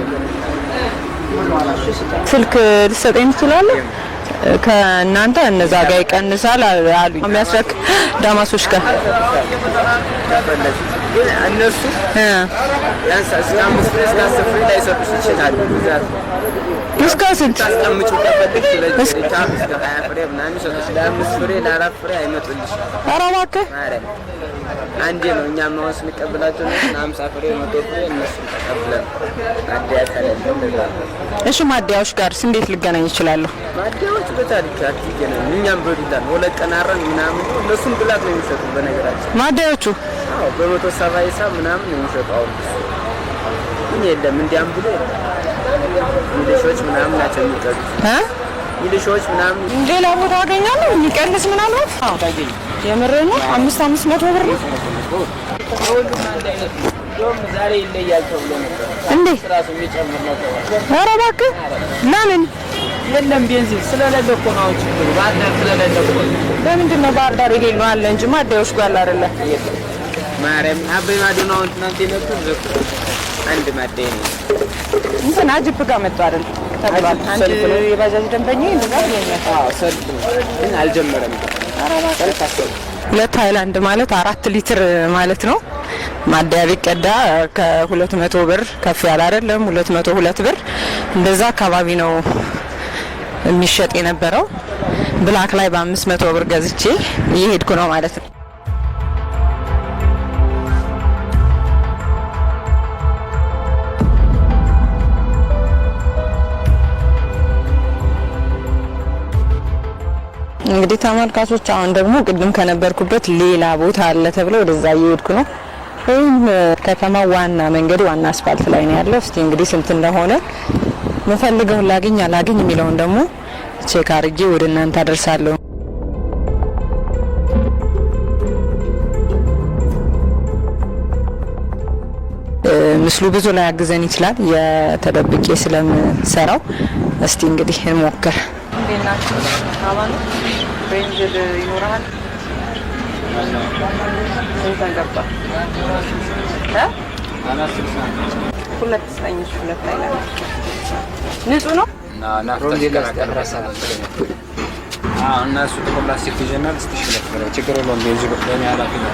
ስልክ ልትሰጠኝ ትችላለህ? ከእናንተ እነዛ ጋር ይቀንሳል አሉ የሚያስረክ ዳማሶች ጋር እነሱ ያንሳ እስከ 5 ብር እስከ 10 ብር ላይ ሰጡሽ ይችላል። እስከ ስንት አስቀምጪ ከፈለግሽ ስለዚህ ታም እስከ 20 ብር ምናምን ሰጡሽ። ለ5 ብር ለ4 ብር አይመጡልሽ። ኧረ እባክህ አንዴ ነው እኛ ማውስ እንቀበላቸው ነው 50 ብር 100 ብር እነሱ ተቀብለን ማደያ ካለለም ለዛ። እሺ ማደያዎች ጋርስ እንዴት ልገናኝ እችላለሁ? ማደያዎች በታሪክ አትገናኝ። እኛም በዱላን ወለቀ ናረን ምናምን እነሱም ብላት ነው የሚሰጡ። በነገራችን ማደያዎቹ አዎ በ170 ሂሳብ ምናምን ነው የሚሰጠው። ግን የለም እንዲያም ብሎ ሚሊሾች ምናምን ናቸው የሚቀዱት። ሚሊሾች ምናምን ሌላ ቦታ አገኛለሁ የሚቀንስ ምናምን? አዎ ታገኝ። የምሬን ነው። 500 ብር ነው። ዛሬ ይለያል ተብሎ ነበር እንዴ? ራሱ የሚጨምር ነው። ኧረ እባክህ ለምን? የለም ቤንዚን ስለሌለ እኮ ነው ችግሩ። ባህር ዳር ስለሌለ እኮ። ለምንድን ነው ባህር ዳር የሌለው? አለ እንጂ ማደያዎች ጋር አይደለ? ማርያም አበይ ማደናው ትናንት የነበረው ዘፍ አንድ ማደያ ነው። እንትን አጅፕ ጋር መጥቶ አይደል ተብሏል። አንድ የባጃጅ ደንበኛ እንደዛ ይኛል። አዎ ሰልፍ ግን አልጀመረም። ሰልፍ አሰብ 2 ሃይላንድ ማለት 4 ሊትር ማለት ነው። ማደያ ቢቀዳ ከ200 ብር ከፍ ያለ አይደለም። 202 ብር እንደዛ አካባቢ ነው የሚሸጥ የነበረው። ብላክ ላይ በ500 ብር ገዝቼ እየሄድኩ ነው ማለት ነው። እንግዲህ ተመልካቾች አሁን ደግሞ ቅድም ከነበርኩበት ሌላ ቦታ አለ ተብሎ ወደዛ እየሄድኩ ነው። ወይም ከተማው ዋና መንገድ ዋና አስፋልት ላይ ነው ያለው። እስቲ እንግዲህ ስንት እንደሆነ መፈልገውን ላገኝ አላገኝ የሚለውን ደግሞ ቼክ አድርጌ ወደ እናንተ አደርሳለሁ። ምስሉ ብዙ ላይ ያግዘን ይችላል የተደብቄ ስለምሰራው። እስቲ እንግዲህ እንሞክር። እንዴናችሁ? አማኑ ቤንዚን ይኖራል? እንተንገባ ሁለት ስጠኞች ሁለት ላይ ንጹህ ነው እነሱ ፕላስቲክ ይጀናል ስትሽለፈረ ችግር የለውም። ቤንዚን ለኔ ኃላፊ ነው።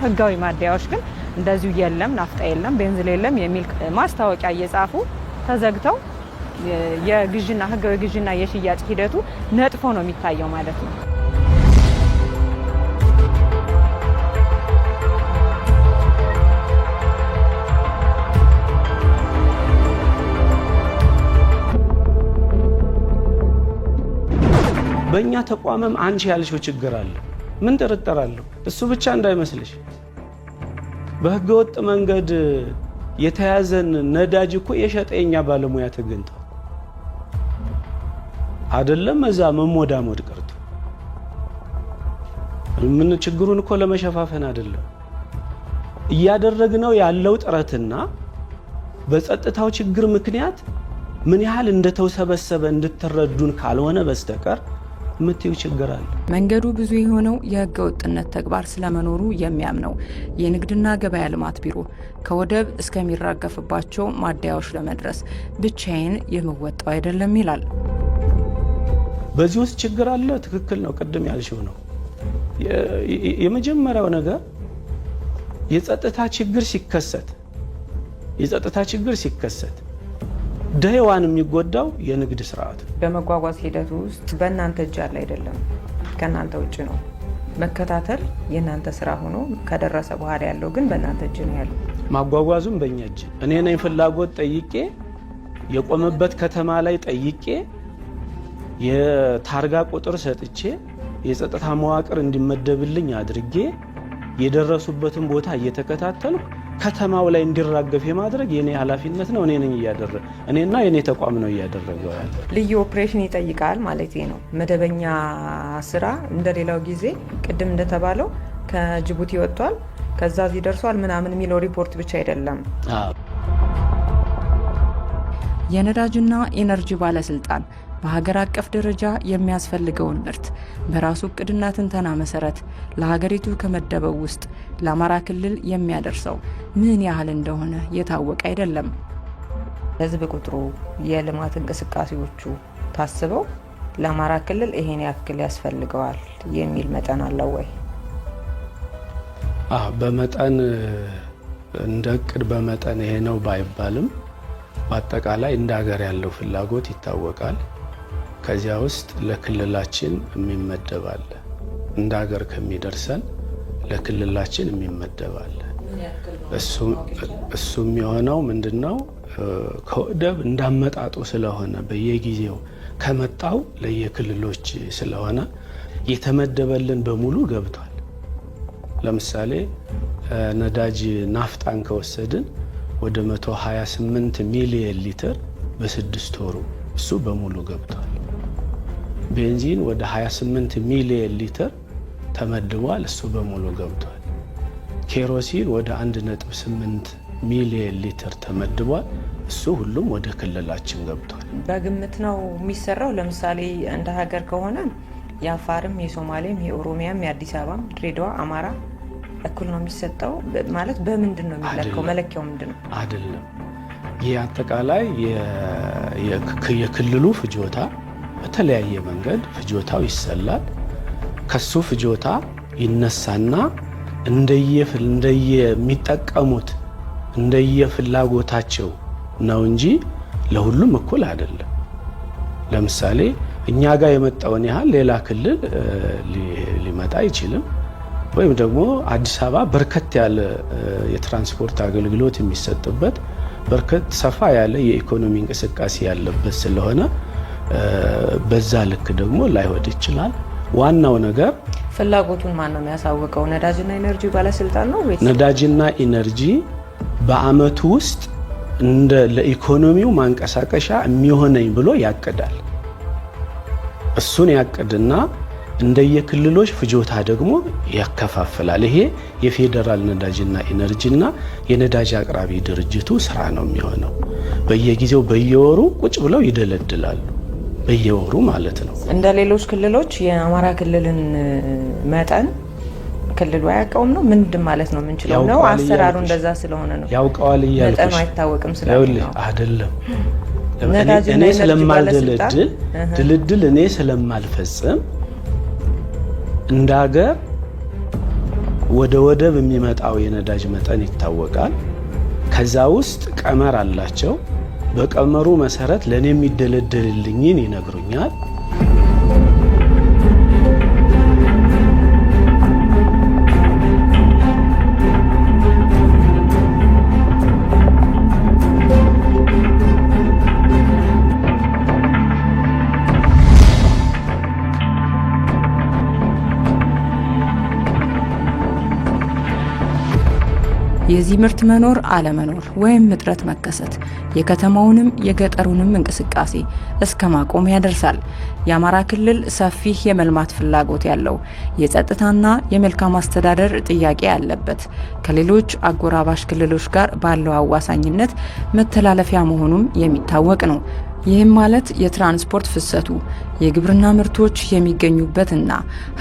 ህጋዊ ማደያዎች ግን እንደዚሁ የለም፣ ናፍጣ የለም፣ ቤንዚን የለም የሚል ማስታወቂያ እየጻፉ ተዘግተው የግዥና ህጋዊ ግዥና የሽያጭ ሂደቱ ነጥፎ ነው የሚታየው ማለት ነው። በእኛ ተቋምም አንቺ ያልሽው ችግር አለ። ምን ጥርጥር አለው? እሱ ብቻ እንዳይመስልሽ። በህገ ወጥ መንገድ የተያዘን ነዳጅ እኮ የሸጠ የኛ ባለሙያ ተገኝቷል። አይደለም እዛ መሞዳሞድ ቀርቶ ምን ችግሩን እኮ ለመሸፋፈን አይደለም እያደረግነው ያለው ጥረትና በጸጥታው ችግር ምክንያት ምን ያህል እንደተውሰበሰበ እንድትረዱን ካልሆነ በስተቀር ምትዩ ችግር አለ። መንገዱ ብዙ የሆነው የህገ ወጥነት ተግባር ስለመኖሩ የሚያምነው የንግድና ገበያ ልማት ቢሮ ከወደብ እስከሚራገፍባቸው ማደያዎች ለመድረስ ብቻዬን የምወጣው አይደለም ይላል። በዚህ ውስጥ ችግር አለ። ትክክል ነው። ቅድም ያልሽው ነው። የመጀመሪያው ነገር የጸጥታ ችግር ሲከሰት ደህዋን የሚጎዳው የንግድ ስርዓት። በመጓጓዝ ሂደቱ ውስጥ በእናንተ እጅ ያለ አይደለም፣ ከእናንተ ውጭ ነው። መከታተል የእናንተ ስራ ሆኖ ከደረሰ በኋላ ያለው ግን በእናንተ እጅ ነው ያለው። ማጓጓዙም በእኛ እጅ። እኔ ነኝ ፍላጎት ጠይቄ የቆመበት ከተማ ላይ ጠይቄ የታርጋ ቁጥር ሰጥቼ የጸጥታ መዋቅር እንዲመደብልኝ አድርጌ የደረሱበትን ቦታ እየተከታተልኩ ከተማው ላይ እንዲራገፍ የማድረግ የኔ ኃላፊነት ነው። እኔ ነኝ እያደረገ እኔና የኔ ተቋም ነው እያደረገው ያለ። ልዩ ኦፕሬሽን ይጠይቃል ማለት ነው። መደበኛ ስራ እንደሌላው ጊዜ ቅድም እንደተባለው ከጅቡቲ ወጥቷል ከዛ እዚህ ደርሷል ምናምን የሚለው ሪፖርት ብቻ አይደለም። የነዳጅና ኢነርጂ ባለስልጣን በሀገር አቀፍ ደረጃ የሚያስፈልገውን ምርት በራሱ እቅድና ትንተና መሰረት ለሀገሪቱ ከመደበው ውስጥ ለአማራ ክልል የሚያደርሰው ምን ያህል እንደሆነ የታወቀ አይደለም። ህዝብ ቁጥሩ፣ የልማት እንቅስቃሴዎቹ ታስበው ለአማራ ክልል ይሄን ያክል ያስፈልገዋል የሚል መጠን አለው ወይ? በመጠን እንደ እቅድ በመጠን ይሄ ነው ባይባልም በአጠቃላይ እንደ ሀገር ያለው ፍላጎት ይታወቃል። ከዚያ ውስጥ ለክልላችን የሚመደብ አለ። እንደ ሀገር ከሚደርሰን ለክልላችን የሚመደብ አለ። እሱም የሆነው ምንድነው? ከወደብ እንዳመጣጡ ስለሆነ በየጊዜው ከመጣው ለየክልሎች ስለሆነ የተመደበልን በሙሉ ገብቷል። ለምሳሌ ነዳጅ ናፍጣን ከወሰድን ወደ 128 ሚሊዮን ሊትር በ6 ወሩ እሱ በሙሉ ገብቷል። ቤንዚን ወደ 28 ሚሊዮን ሊትር ተመድቧል፣ እሱ በሙሉ ገብቷል። ኬሮሲን ወደ 1.8 ሚሊዮን ሊትር ተመድቧል፣ እሱ ሁሉም ወደ ክልላችን ገብቷል። በግምት ነው የሚሰራው። ለምሳሌ እንደ ሀገር ከሆነ የአፋርም፣ የሶማሌም፣ የኦሮሚያም፣ የአዲስ አበባም፣ ድሬዳዋ፣ አማራ እኩል ነው የሚሰጠው ማለት በምንድን ነው የሚለካው? መለኪያው ምንድን ነው? አይደለም። ይህ አጠቃላይ የክልሉ ፍጆታ በተለያየ መንገድ ፍጆታው ይሰላል። ከሱ ፍጆታ ይነሳና እንደየሚጠቀሙት እንደየፍላጎታቸው ነው እንጂ ለሁሉም እኩል አይደለም። ለምሳሌ እኛ ጋር የመጣውን ያህል ሌላ ክልል ሊመጣ አይችልም። ወይም ደግሞ አዲስ አበባ በርከት ያለ የትራንስፖርት አገልግሎት የሚሰጥበት በርከት ሰፋ ያለ የኢኮኖሚ እንቅስቃሴ ያለበት ስለሆነ በዛ ልክ ደግሞ ላይወድ ይችላል። ዋናው ነገር ፍላጎቱን ማን ነው የሚያሳውቀው? ነዳጅና ኢነርጂ ባለስልጣን ነው ወይስ? ነዳጅና ኢነርጂ በአመቱ ውስጥ እንደ ለኢኮኖሚው ማንቀሳቀሻ የሚሆነኝ ብሎ ያቅዳል። እሱን ያቅድና እንደየክልሎች ፍጆታ ደግሞ ያከፋፍላል። ይሄ የፌዴራል ነዳጅና ኢነርጂና የነዳጅ አቅራቢ ድርጅቱ ስራ ነው የሚሆነው። በየጊዜው በየወሩ ቁጭ ብለው ይደለድላሉ። በየወሩ ማለት ነው። እንደ ሌሎች ክልሎች የአማራ ክልልን መጠን ክልሉ አያውቀውም ነው ምንድን ማለት ነው የምንችለው ነው? አሰራሩ እንደዛ ስለሆነ ነው። ያውቀዋል እያልኩሽ መጠኑ አይታወቅም ስለሆነ ነው አይደለም። እኔ ስለማልደለድል ድልድል እኔ ስለማልፈጽም እንደ ሀገር ወደ ወደብ የሚመጣው የነዳጅ መጠን ይታወቃል። ከዛ ውስጥ ቀመር አላቸው። በቀመሩ መሰረት ለኔ የሚደለደልልኝን ይነግሩኛል። የዚህ ምርት መኖር አለመኖር ወይም እጥረት መከሰት የከተማውንም የገጠሩንም እንቅስቃሴ እስከ ማቆም ያደርሳል። የአማራ ክልል ሰፊ የመልማት ፍላጎት ያለው የጸጥታና የመልካም አስተዳደር ጥያቄ ያለበት ከሌሎች አጎራባሽ ክልሎች ጋር ባለው አዋሳኝነት መተላለፊያ መሆኑም የሚታወቅ ነው። ይህም ማለት የትራንስፖርት ፍሰቱ የግብርና ምርቶች የሚገኙበትና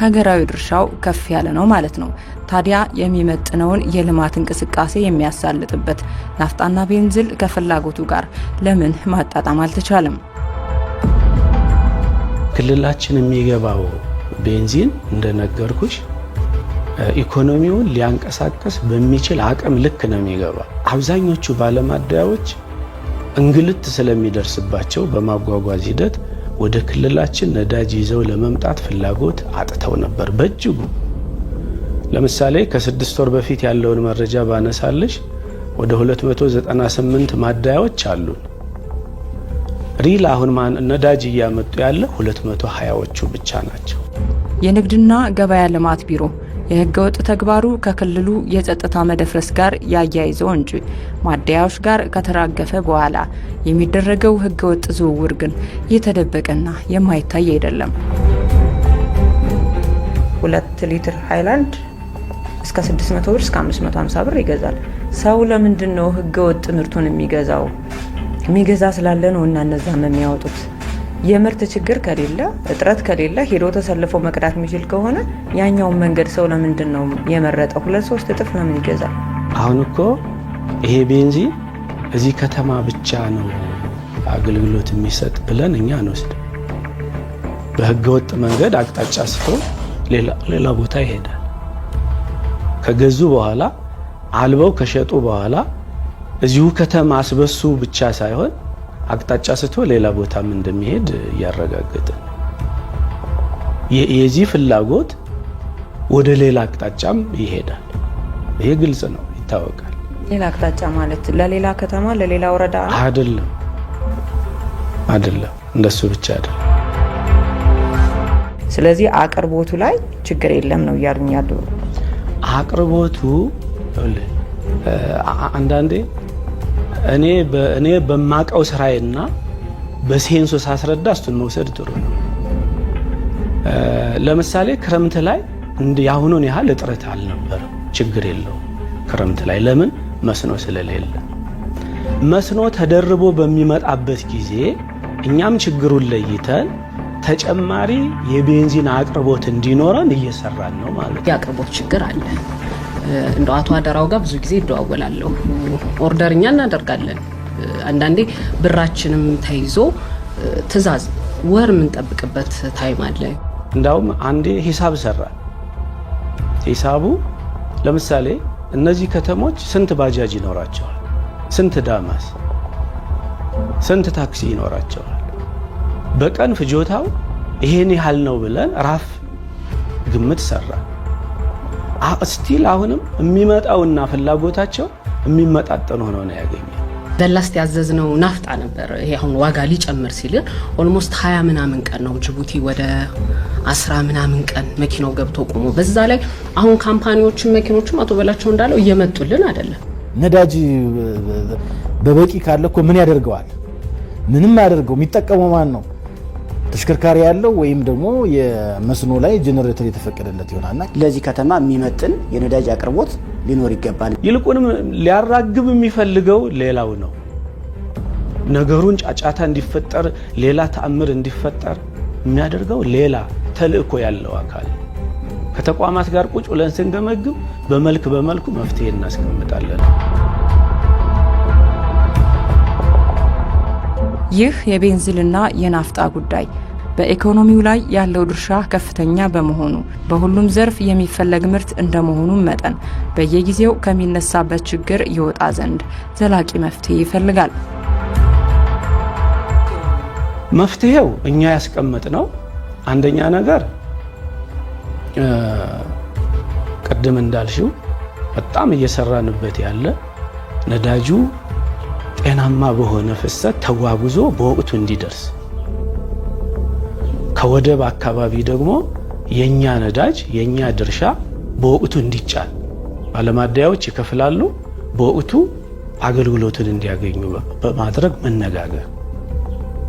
ሀገራዊ ድርሻው ከፍ ያለ ነው ማለት ነው። ታዲያ የሚመጥነውን የልማት እንቅስቃሴ የሚያሳልጥበት ናፍጣና ቤንዚል ከፍላጎቱ ጋር ለምን ማጣጣም አልተቻለም? ክልላችን የሚገባው ቤንዚን እንደነገርኩሽ ኢኮኖሚውን ሊያንቀሳቀስ በሚችል አቅም ልክ ነው የሚገባው። አብዛኞቹ ባለማደያዎች እንግልት ስለሚደርስባቸው በማጓጓዝ ሂደት ወደ ክልላችን ነዳጅ ይዘው ለመምጣት ፍላጎት አጥተው ነበር በእጅጉ። ለምሳሌ ከ6 ወር በፊት ያለውን መረጃ ባነሳልሽ ወደ 298 ማደያዎች አሉን። ሪል አሁን ነዳጅ እያመጡ ያለ 220ዎቹ ብቻ ናቸው። የንግድና ገበያ ልማት ቢሮ የህገወጥ ተግባሩ ከክልሉ የጸጥታ መደፍረስ ጋር ያያይዘው እንጂ ማደያዎች ጋር ከተራገፈ በኋላ የሚደረገው ህገወጥ ዝውውር ግን የተደበቀና የማይታይ አይደለም። 2 ሊትር ሃይላንድ እስከ 600 ብር እስከ 550 ብር ይገዛል። ሰው ለምንድን ነው ህገወጥ ምርቱን የሚገዛው? የሚገዛ ስላለ ነው እና እነዛም የሚያወጡት። የምርት ችግር ከሌለ እጥረት ከሌለ ሄዶ ተሰልፎ መቅዳት የሚችል ከሆነ ያኛውን መንገድ ሰው ለምንድን ነው የመረጠው? 2-3 እጥፍ ለምን ይገዛል? አሁን እኮ ይሄ ቤንዚን እዚህ ከተማ ብቻ ነው አገልግሎት የሚሰጥ ብለን እኛ አንወስድ። በህገወጥ መንገድ አቅጣጫ ስቶ ሌላ ቦታ ይሄዳል። ከገዙ በኋላ አልበው ከሸጡ በኋላ እዚሁ ከተማ አስበሱ ብቻ ሳይሆን አቅጣጫ ስቶ ሌላ ቦታም እንደሚሄድ እያረጋገጥን የዚህ ፍላጎት ወደ ሌላ አቅጣጫም ይሄዳል። ይሄ ግልጽ ነው፣ ይታወቃል። ሌላ አቅጣጫ ማለት ለሌላ ከተማ ለሌላ ወረዳ አይደለም፣ እንደሱ ብቻ አይደለም። ስለዚህ አቅርቦቱ ላይ ችግር የለም ነው እያሉኝ ያሉ። አቅርቦቱ አንዳንዴ እኔ በማቀው ስራዬና በሴንሱ ሳስረዳ እሱን መውሰድ ጥሩ ነው። ለምሳሌ ክረምት ላይ ያሁኑን ያህል እጥረት አልነበረም፣ ችግር የለውም። ክረምት ላይ ለምን? መስኖ ስለሌለ። መስኖ ተደርቦ በሚመጣበት ጊዜ እኛም ችግሩን ለይተን ተጨማሪ የቤንዚን አቅርቦት እንዲኖረን እየሰራን ነው ማለት ነው። የአቅርቦት ችግር አለ። እንደ አቶ አደራው ጋር ብዙ ጊዜ እደዋወላለሁ። ኦርደርኛ እናደርጋለን። አንዳንዴ ብራችንም ተይዞ ትዕዛዝ ወር የምንጠብቅበት ታይም አለ። እንዳውም አንዴ ሂሳብ ሰራን። ሂሳቡ ለምሳሌ እነዚህ ከተሞች ስንት ባጃጅ ይኖራቸዋል፣ ስንት ዳማስ፣ ስንት ታክሲ ይኖራቸዋል፣ በቀን ፍጆታው ይሄን ያህል ነው ብለን ራፍ ግምት ሰራን። ስቲል አሁንም የሚመጣውና ፍላጎታቸው የሚመጣጠን ሆኖ ነው ያገኘው። ደላስት ያዘዝነው ናፍጣ ነበር። ይሄ አሁን ዋጋ ሊጨምር ሲል ኦልሞስት 20 ምናምን ቀን ነው ጅቡቲ ወደ 10 ምናምን ቀን መኪናው ገብቶ ቆሞ፣ በዛ ላይ አሁን ካምፓኒዎችን መኪኖችም አቶ በላቸው እንዳለው እየመጡልን አይደለም። ነዳጅ በበቂ ካለ እኮ ምን ያደርገዋል? ምንም ያደርገው የሚጠቀመው ማን ነው? ተሽከርካሪ ያለው ወይም ደግሞ የመስኖ ላይ ጄኔሬተር የተፈቀደለት ይሆናልና ለዚህ ከተማ የሚመጥን የነዳጅ አቅርቦት ሊኖር ይገባል። ይልቁንም ሊያራግብ የሚፈልገው ሌላው ነው። ነገሩን ጫጫታ እንዲፈጠር፣ ሌላ ተአምር እንዲፈጠር የሚያደርገው ሌላ ተልእኮ ያለው አካል። ከተቋማት ጋር ቁጭ ብለን ስንገመግም በመልኩ መፍትሄ እናስቀምጣለን። ይህ የቤንዚልና የናፍጣ ጉዳይ በኢኮኖሚው ላይ ያለው ድርሻ ከፍተኛ በመሆኑ በሁሉም ዘርፍ የሚፈለግ ምርት እንደመሆኑ መጠን በየጊዜው ከሚነሳበት ችግር ይወጣ ዘንድ ዘላቂ መፍትሄ ይፈልጋል። መፍትሄው እኛ ያስቀመጥነው አንደኛ ነገር ቅድም እንዳልሽው በጣም እየሰራንበት ያለ ነዳጁ ጤናማ በሆነ ፍሰት ተጓጉዞ በወቅቱ እንዲደርስ፣ ከወደብ አካባቢ ደግሞ የኛ ነዳጅ የኛ ድርሻ በወቅቱ እንዲጫን ባለማደያዎች ይከፍላሉ፣ በወቅቱ አገልግሎትን እንዲያገኙ በማድረግ መነጋገር፣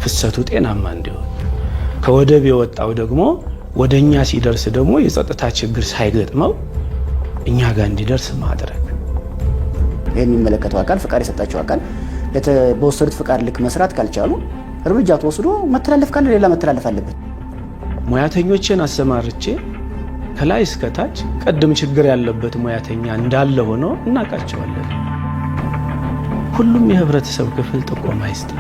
ፍሰቱ ጤናማ እንዲሆን፣ ከወደብ የወጣው ደግሞ ወደኛ ሲደርስ ደግሞ የጸጥታ ችግር ሳይገጥመው እኛ ጋር እንዲደርስ ማድረግ። የሚመለከተው አካል ፍቃድ የሰጣቸው አካል በወሰዱት ፍቃድ ልክ መስራት ካልቻሉ እርምጃ ተወስዶ መተላለፍ ካለ ሌላ መተላለፍ አለበት። ሙያተኞችን አሰማርቼ ከላይ እስከ ታች ቀድም ችግር ያለበት ሙያተኛ እንዳለ ሆኖ እናውቃቸዋለን። ሁሉም የህብረተሰብ ክፍል ጥቆማ ይስጥ፣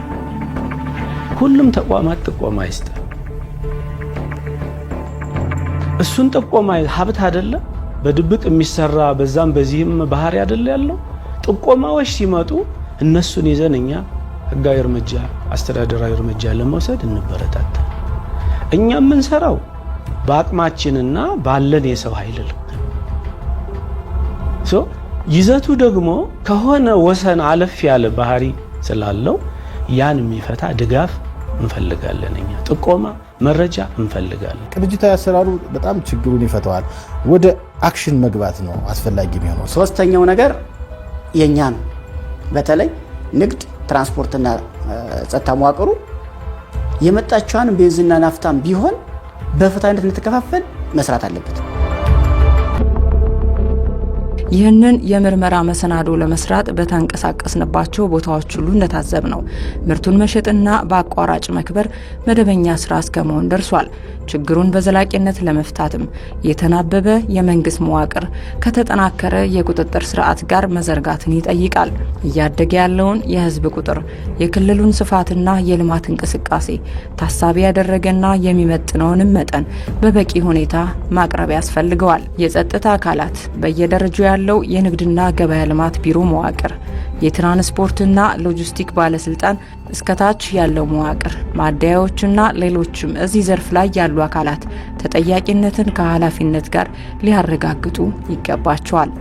ሁሉም ተቋማት ጥቆማ ይስጥ። እሱን ጥቆማ ሀብት አይደለ በድብቅ የሚሰራ በዛም በዚህም ባህሪ አይደለ ያለው። ጥቆማዎች ሲመጡ እነሱን ይዘን እኛ ህጋዊ እርምጃ አስተዳደራዊ እርምጃ ለመውሰድ እንበረታታ። እኛ የምንሰራው በአቅማችንና ባለን የሰው ኃይል ልክ ይዘቱ ደግሞ ከሆነ ወሰን አለፍ ያለ ባህሪ ስላለው ያን የሚፈታ ድጋፍ እንፈልጋለን። እኛ ጥቆማ መረጃ እንፈልጋለን። ቅንጅታዊ አሰራሩ በጣም ችግሩን ይፈታዋል። ወደ አክሽን መግባት ነው አስፈላጊ የሚሆነው። ሶስተኛው ነገር የኛ ነው። በተለይ ንግድ፣ ትራንስፖርትና ጸጥታ መዋቅሩ የመጣቸውን ቤንዚንና ናፍታም ቢሆን በፍትሃዊነት እንድትከፋፈል መስራት አለበት። ይህንን የምርመራ መሰናዶ ለመስራት በተንቀሳቀስንባቸው ቦታዎች ሁሉ እንደታዘብ ነው ምርቱን መሸጥና በአቋራጭ መክበር መደበኛ ስራ እስከመሆን ደርሷል። ችግሩን በዘላቂነት ለመፍታትም የተናበበ የመንግስት መዋቅር ከተጠናከረ የቁጥጥር ስርዓት ጋር መዘርጋትን ይጠይቃል። እያደገ ያለውን የህዝብ ቁጥር፣ የክልሉን ስፋትና የልማት እንቅስቃሴ ታሳቢ ያደረገና የሚመጥነውንም መጠን በበቂ ሁኔታ ማቅረብ ያስፈልገዋል። የጸጥታ አካላት በየደረጃው ያለው የንግድና ገበያ ልማት ቢሮ መዋቅር፣ የትራንስፖርትና ሎጂስቲክ ባለስልጣን እስከታች ያለው መዋቅር፣ ማደያዎችና ሌሎችም እዚህ ዘርፍ ላይ ያሉ አካላት ተጠያቂነትን ከኃላፊነት ጋር ሊያረጋግጡ ይገባቸዋል።